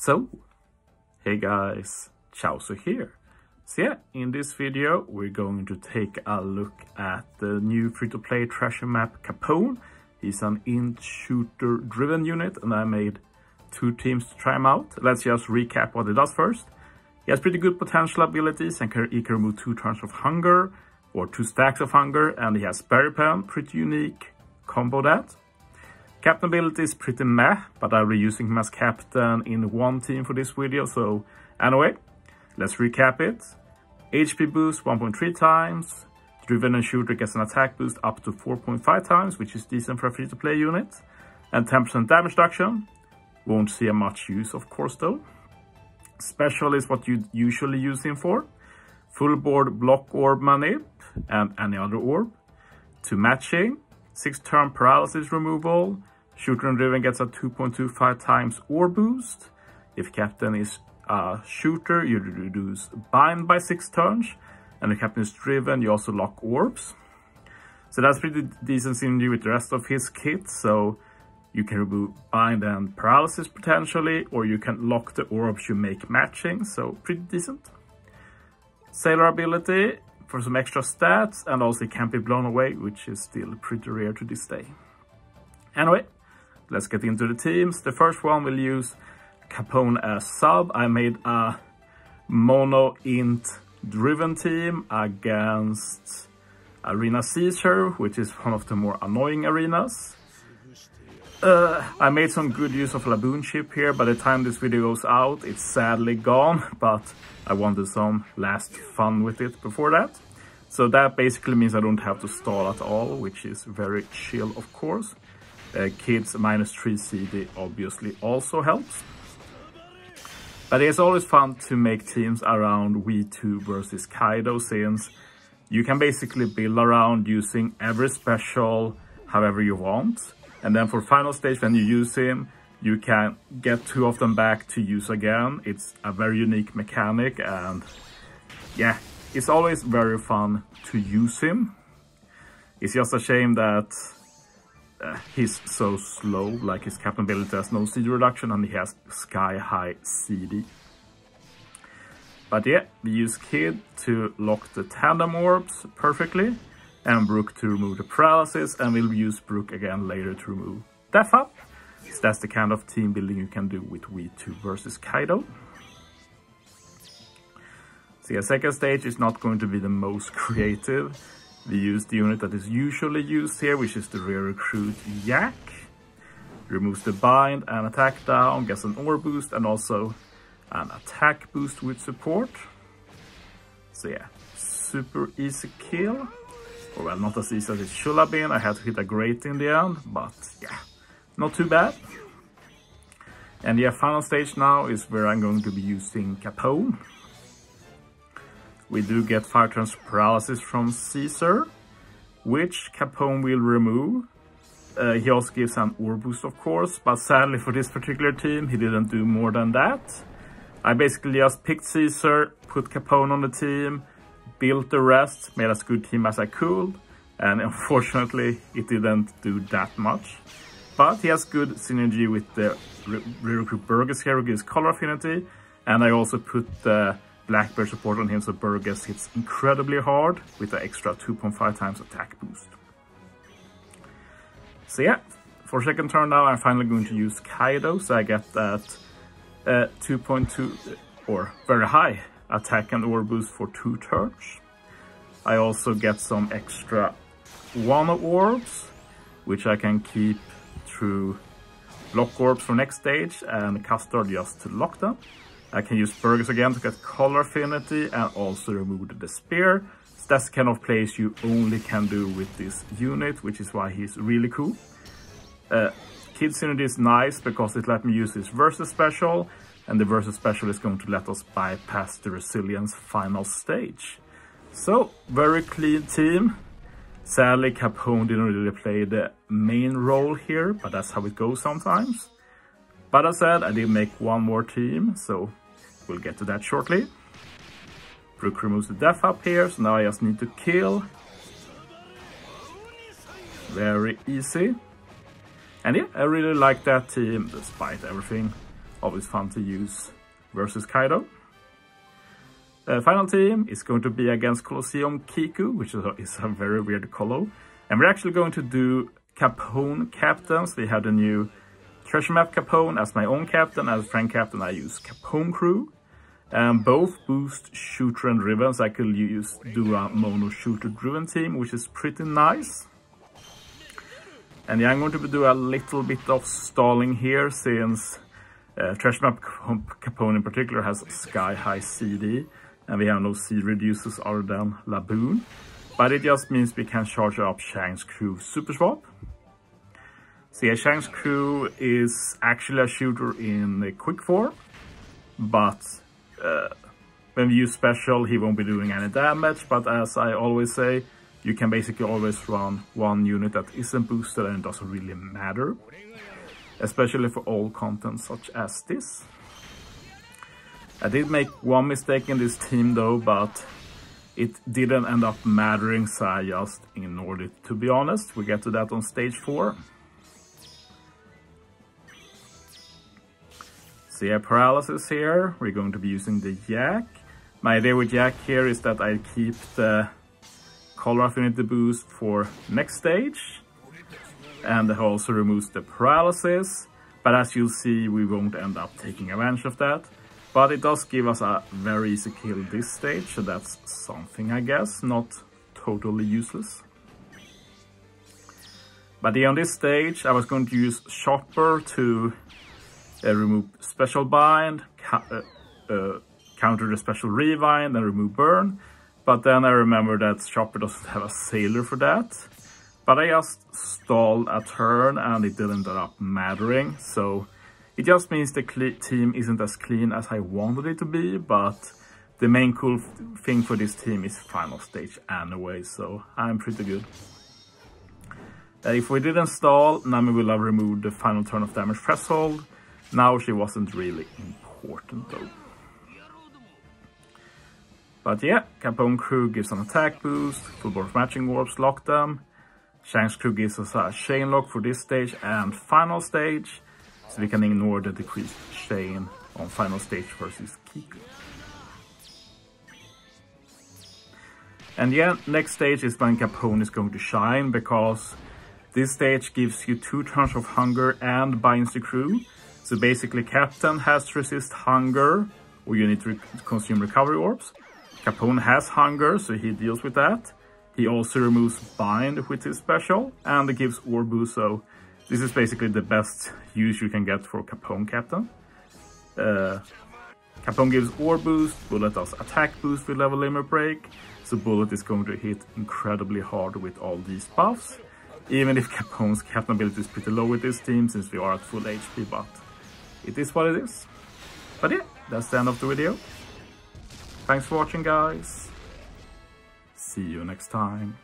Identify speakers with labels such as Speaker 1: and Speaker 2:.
Speaker 1: So, hey guys, Chauzu here. So yeah, in this video we're going to take a look at the new free-to-play treasure map Capone. He's an int-shooter driven unit and I made 2 teams to try him out. Let's just recap what he does first. He has pretty good potential abilities and he can remove 2 turns of hunger or 2 stacks of hunger, and he has berry pen, pretty unique combo that. Captain ability is pretty meh, but I'll be using him as captain in one team for this video, so anyway, let's recap it. HP boost 1.3 times, driven and shooter gets an attack boost up to 4.5 times, which is decent for a free-to-play unit, and 10% damage reduction. Won't see a much use, of course, though. Special is what you usually use him for. Full board block orb manip and any other orb. 2 matching, 6 turn paralysis removal. Shooter and driven gets a 2.25 times orb boost. If captain is a shooter, you reduce bind by 6 turns. And if captain is driven, you also lock orbs. So that's pretty decent synergy with the rest of his kit. So you can remove bind and paralysis potentially, or you can lock the orbs you make matching. So pretty decent. Sailor ability for some extra stats, and also it can't be blown away, which is still pretty rare to this day. Anyway, let's get into the teams. The first one will use Capone as sub. I made a mono int driven team against Arena Caesar, which is one of the more annoying arenas. I made some good use of Laboon chip here. By the time this video goes out, it's sadly gone, but I wanted some last fun with it before that. So that basically means I don't have to stall at all, which is very chill, of course. Kids -3 CD obviously also helps. But it's always fun to make teams around V2 versus Kaido, since you can basically build around using every special however you want. And then for final stage, when you use him, you can get 2 of them back to use again. It's a very unique mechanic, and yeah, it's always very fun to use him. It's just a shame that he's so slow, like his captain ability has no CD reduction and he has sky high CD. But yeah, we use Kid to lock the tandem orbs perfectly, and Brook to remove the paralysis, and we'll use Brook again later to remove Death Up. So that's the kind of team building you can do with V2 versus Kaido. So yeah, second stage is not going to be the most creative. We use the unit that is usually used here, which is the rear recruit Yak. Removes the bind and attack down, gets an orb boost and also an attack boost with support. So yeah, super easy kill. Or well, not as easy as it should have been. I had to hit a great in the end, but yeah, not too bad. And yeah, final stage now is where I'm going to be using Capone. We do get 5 turns paralysis from Caesar, which Capone will remove. He also gives an orb boost, of course, but sadly for this particular team, he didn't do more than that. I basically just picked Caesar, put Capone on the team, built the rest, made as good team as I could, and unfortunately it didn't do that much. But he has good synergy with the recruit Burgess here, who gives color affinity, and I also put the Blackbeard support on him, so Burgess hits incredibly hard with the extra 2.5 times attack boost. So yeah, for second turn now I'm finally going to use Kaido, so I get that 2.2 or very high attack and orb boost for 2 turns. I also get some extra 1 orbs, which I can keep through block orbs for next stage and custard just to lock them. I can use Burgess again to get color affinity and also remove the despair. So that's the kind of plays you only can do with this unit, which is why he's really cool. Kid synergy is nice because it let me use his versus special, and the versus special is going to let us bypass the resilience final stage. So, very clean team. Sadly, Capone didn't really play the main role here, but that's how it goes sometimes. But as I said, I did make one more team, so we'll get to that shortly. Brook removes the death up here, so now I just need to kill. Very easy. And yeah, I really like that team, despite everything. always fun to use versus Kaido. Final team is going to be against Colo Kiku, which is a very weird colo. And we're actually going to do Capone captains. We have the new treasure map Capone as my own captain. As friend captain, I use Capone crew. Both boost shooter and driven, so I could do a mono shooter driven team, which is pretty nice. And yeah, I'm going to do a little bit of stalling here, since treasure map Capone in particular has sky high CD, and we have no CD reducers other than Laboon. But it just means we can charge up Shang's crew super swap. So yeah, Shang's crew is actually a shooter in a quick form, but when we use special, he won't be doing any damage. But as I always say, you can basically always run one unit that isn't boosted, and it doesn't really matter, especially for old content such as this. I did make one mistake in this team though, but it didn't end up mattering, so I just ignored it, to be honest. We get to that on stage 4. So yeah, paralysis here. We're going to be using the Yak. My idea with Yak here is that I keep the color affinity boost for next stage, and it also removes the paralysis. But as you'll see, we won't end up taking advantage of that. But it does give us a very easy kill this stage, so that's something, I guess, not totally useless. But yeah, on this stage, I was going to use Chopper to remove special bind, counter the special rewind, and remove burn. But then I remember that Chopper doesn't have a sailor for that. But I just stalled a turn and it didn't end up mattering. So it just means the team isn't as clean as I wanted it to be. But the main cool thing for this team is final stage anyway. So I'm pretty good. If we didn't stall, Nami will have removed the final turn of damage threshold. Now she wasn't really important though. But yeah, Capone crew gives an attack boost, full board matching warps lock them. Shang's crew gives us a chain lock for this stage and final stage, so we can ignore the decreased chain on final stage versus Kiku. And yeah, next stage is when Capone is going to shine, because this stage gives you 2 turns of hunger and binds the crew. So basically Captain has to resist hunger, or you need to consume recovery orbs. Capone has hunger, so he deals with that. He also removes bind with his special, and it gives orb boost, so this is basically the best use you can get for Capone Captain. Capone gives orb boost, Bullet does attack boost with level limit break, so Bullet is going to hit incredibly hard with all these buffs. Even if Capone's captain ability is pretty low with this team, since we are at full HP, but it is what it is. But yeah, that's the end of the video. Thanks for watching, guys. See you next time.